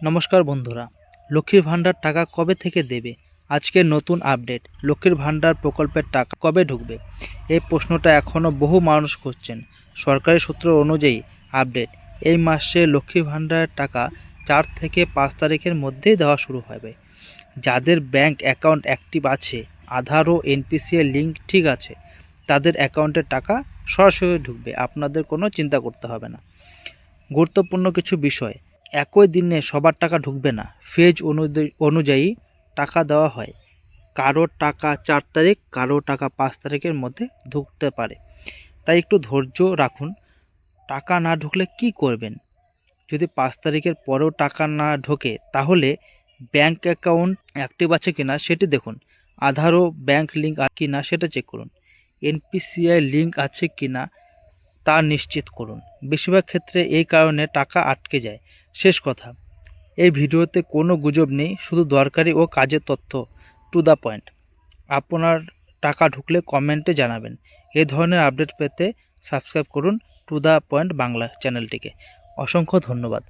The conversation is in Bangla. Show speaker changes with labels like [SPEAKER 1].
[SPEAKER 1] নমস্কার বন্ধুরা, লক্ষ্মীর ভাণ্ডার টাকা কবে থেকে দেবে? আজকের নতুন আপডেট। লক্ষ্মীর ভাণ্ডার প্রকল্পের টাকা কবে ঢুকবে? এই প্রশ্নটা এখনও বহু মানুষ করছেন। সরকারি সূত্র অনুযায়ী আপডেট, এই মাসে লক্ষ্মীর ভাণ্ডারের টাকা 4 থেকে 5 তারিখের মধ্যেই দেওয়া শুরু হবে। যাদের ব্যাংক অ্যাকাউন্ট অ্যাক্টিভ আছে, আধার ও এনপিসিআই লিঙ্ক ঠিক আছে, তাদের অ্যাকাউন্টে টাকা সরাসরি ঢুকবে। আপনাদের কোনো চিন্তা করতে হবে না। গুরুত্বপূর্ণ কিছু বিষয়, একই দিনে সবার টাকা ঢুকবে না, ফেজ অনুযায়ী টাকা দেওয়া হয়। কারোর টাকা 4 তারিখ, কারোর টাকা 5 তারিখের মধ্যে ঢুকতে পারে, তাই একটু ধৈর্য রাখুন। টাকা না ঢুকলে কি করবেন? যদি 5 তারিখের পরেও টাকা না ঢোকে, তাহলে ব্যাংক অ্যাকাউন্ট অ্যাক্টিভ আছে কিনা সেটি দেখুন। আধার ও ব্যাংক লিঙ্ক আছে কিনা সেটা চেক করুন। এনপিসিআই লিঙ্ক আছে কিনা তা নিশ্চিত করুন। বেশিরভাগ ক্ষেত্রে এই কারণে টাকা আটকে যায়। শেষ কথা, এই ভিডিওতে কোনো গুজব নেই, শুধু দরকারি ও কাজের তথ্য, টু দ্য পয়েন্ট। আপনার টাকা ঢুকলে কমেন্টে জানাবেন। এই ধরনের আপডেট পেতে সাবস্ক্রাইব করুন টু দ্য পয়েন্ট বাংলা চ্যানেলটিকে। অসংখ্য ধন্যবাদ।